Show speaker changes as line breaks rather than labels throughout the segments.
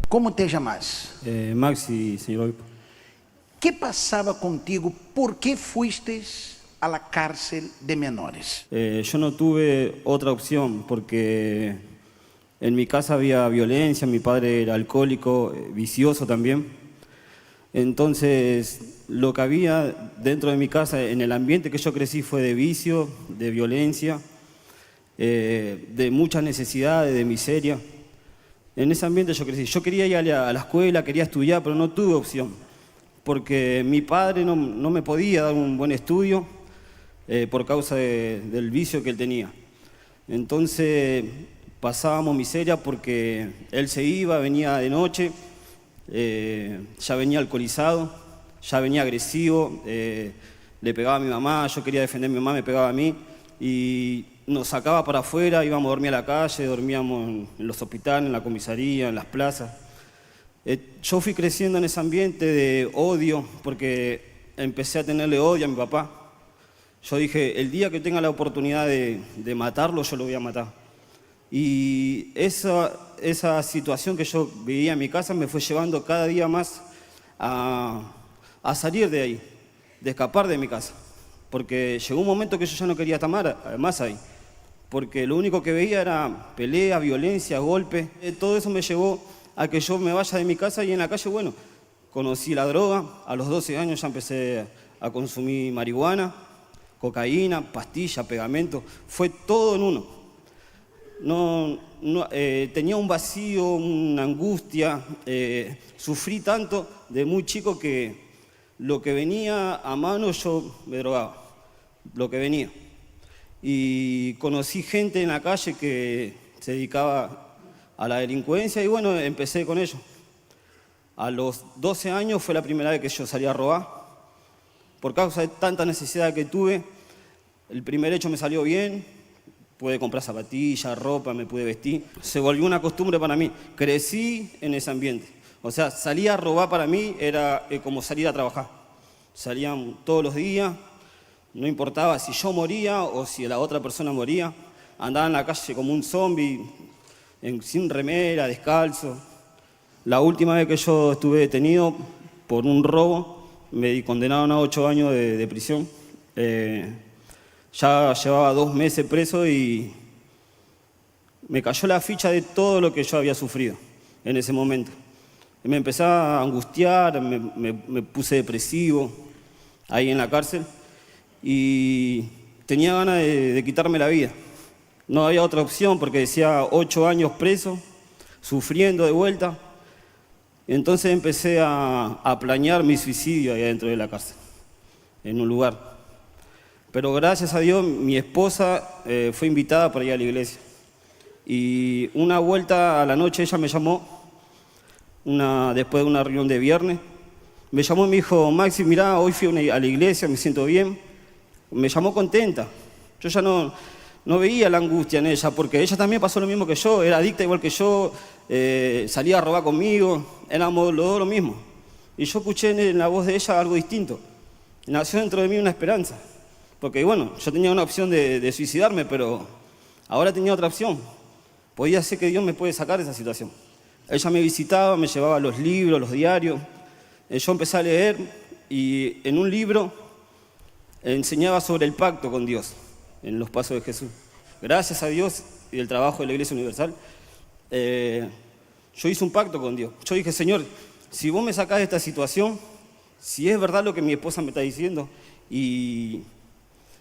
Como te llamas?
Maxi, señor obispo.
¿Qué pasaba contigo? ¿Por qué fuiste a la cárcel de menores?
Yo no tuve otra opción porque en mi casa había violencia, mi padre era alcohólico, vicioso también. Entonces, lo que había dentro de mi casa, en el ambiente que yo crecí, fue de vicio, de violencia, de muchas necesidades, de miseria. En ese ambiente yo crecí. Yo quería ir a la escuela, quería estudiar, pero no tuve opción, porque mi padre no me podía dar un buen estudio por causa del vicio que él tenía. Entonces pasábamos miseria porque él se iba, venía de noche, ya venía alcoholizado, ya venía agresivo, le pegaba a mi mamá, yo quería defender a mi mamá, me pegaba a mí y nos sacaba para afuera, íbamos a dormir a la calle, dormíamos en los hospitales, en la comisaría, en las plazas. Yo fui creciendo en ese ambiente de odio porque empecé a tenerle odio a mi papá. Yo dije, el día que tenga la oportunidad de matarlo, yo lo voy a matar. Y esa situación que yo vivía en mi casa me fue llevando cada día más a salir de ahí, de escapar de mi casa. Porque llegó un momento que yo ya no quería estar más ahí. Porque lo único que veía era pelea, violencia, golpes. Todo eso me llevó a que yo me vaya de mi casa y en la calle, bueno, conocí la droga. A los 12 años ya empecé a consumir marihuana, cocaína, pastillas, pegamento. Fue todo en uno. Tenía un vacío, una angustia. Sufrí tanto de muy chico que lo que venía a mano yo me drogaba. Lo que venía. Y conocí gente en la calle que se dedicaba a la delincuencia y bueno, empecé con ello. A los 12 años fue la primera vez que yo salí a robar. Por causa de tanta necesidad que tuve, el primer hecho me salió bien, pude comprar zapatillas, ropa, me pude vestir. Se volvió una costumbre para mí. Crecí en ese ambiente. O sea, salir a robar para mí era como salir a trabajar. Salían todos los días. No importaba si yo moría o si la otra persona moría. Andaba en la calle como un zombie, sin remera, descalzo. La última vez que yo estuve detenido por un robo, me condenaron a 8 años de prisión. Ya llevaba 2 meses preso y me cayó la ficha de todo lo que yo había sufrido en ese momento. Me empecé a angustiar, me puse depresivo ahí en la cárcel. Y tenía ganas de quitarme la vida. No había otra opción porque decía 8 años preso, sufriendo de vuelta. Entonces empecé a planear mi suicidio ahí adentro de la cárcel, en un lugar. Pero gracias a Dios mi esposa fue invitada para ir a la iglesia. Y una vuelta a la noche ella me llamó, después de una reunión de viernes, me llamó y me dijo, Maxi, mirá, hoy fui a la iglesia, me siento bien. Me llamó contenta. Yo ya no veía la angustia en ella, porque ella también pasó lo mismo que yo, era adicta igual que yo, salía a robar conmigo, éramos los dos lo mismo. Y yo escuché en la voz de ella algo distinto. Nació dentro de mí una esperanza. Porque bueno, yo tenía una opción de suicidarme, pero ahora tenía otra opción. Podía ser que Dios me puede sacar de esa situación. Ella me visitaba, me llevaba los libros, los diarios. Yo empecé a leer y en un libro enseñaba sobre el pacto con Dios, en los pasos de Jesús. Gracias a Dios y el trabajo de la Iglesia Universal, yo hice un pacto con Dios. Yo dije, Señor, si vos me sacás de esta situación, si es verdad lo que mi esposa me está diciendo y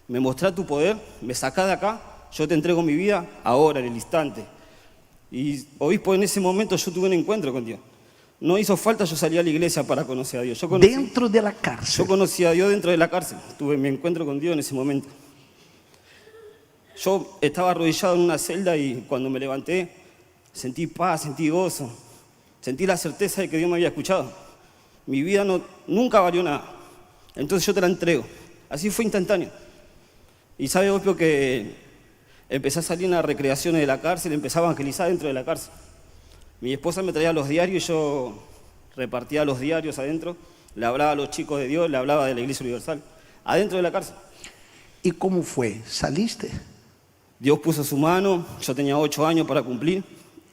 me mostrás tu poder, me sacás de acá, yo te entrego mi vida ahora, en el instante. Y obispo, en ese momento yo tuve un encuentro con Dios. No hizo falta yo salir a la iglesia para conocer a Dios.
Dentro de la cárcel.
Yo conocí a Dios dentro de la cárcel. Tuve mi encuentro con Dios en ese momento. Yo estaba arrodillado en una celda y cuando me levanté sentí paz, sentí gozo. Sentí la certeza de que Dios me había escuchado. Mi vida nunca valió nada. Entonces yo te la entrego. Así fue instantáneo. Y sabe, obvio, que empecé a salir en las recreaciones de la cárcel, empecé a evangelizar dentro de la cárcel. Mi esposa me traía los diarios y yo repartía los diarios adentro, le hablaba a los chicos de Dios, le hablaba de la Iglesia Universal, adentro de la cárcel.
¿Y cómo fue? ¿Saliste?
Dios puso su mano, yo tenía 8 años para cumplir,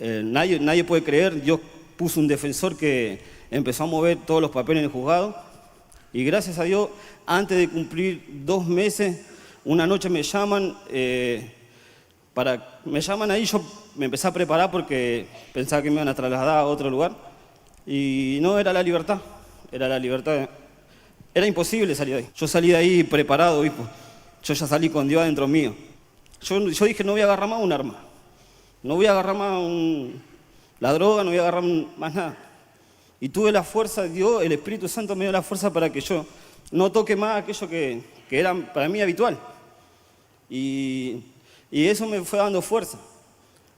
nadie puede creer, Dios puso un defensor que empezó a mover todos los papeles en el juzgado. Y gracias a Dios, antes de cumplir 2 meses, una noche me llaman, ahí, yo me empecé a preparar porque pensaba que me iban a trasladar a otro lugar. Y no, era la libertad, Era imposible salir de ahí. Yo salí de ahí preparado, obispo. Yo ya salí con Dios adentro mío. Yo dije, no voy a agarrar más un arma. No voy a agarrar más la droga, no voy a agarrar más nada. Y tuve la fuerza, Dios, el Espíritu Santo me dio la fuerza para que yo no toque más aquello que era para mí habitual. Y eso me fue dando fuerza.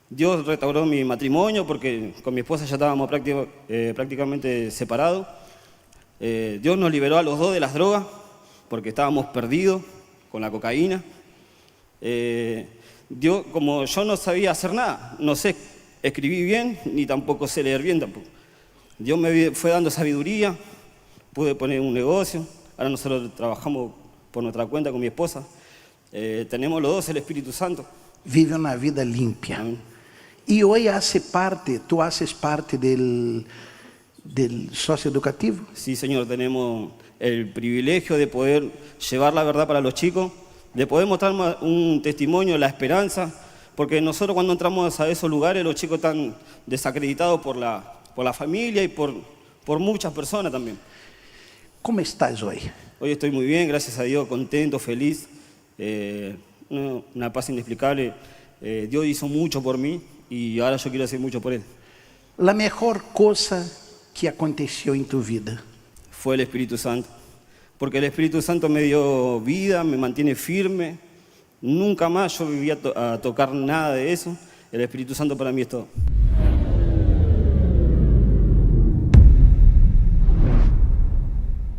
Dios restauró mi matrimonio porque con mi esposa ya estábamos prácticamente separados. Dios nos liberó a los 2 de las drogas porque estábamos perdidos con la cocaína. Dios, como yo no sabía hacer nada, no sé escribir bien ni tampoco sé leer bien tampoco. Dios me fue dando sabiduría, pude poner un negocio. Ahora nosotros trabajamos por nuestra cuenta con mi esposa. Tenemos los 2 el Espíritu Santo.
Vive una vida limpia.
Amén.
Y hoy tú haces parte del socio educativo.
Sí, Señor, tenemos el privilegio de poder llevar la verdad para los chicos, de poder mostrar un testimonio, la esperanza, porque nosotros cuando entramos a esos lugares los chicos están desacreditados por la familia y por muchas personas también.
¿Cómo estás hoy?
Hoy estoy muy bien, gracias a Dios, contento, feliz, una paz inexplicable. Dios hizo mucho por mí y ahora yo quiero hacer mucho por Él.
La mejor cosa que aconteció en tu vida.
Fue el Espíritu Santo, porque el Espíritu Santo me dio vida, me mantiene firme. Nunca más yo vivía a tocar nada de eso. El Espíritu Santo para mí es todo.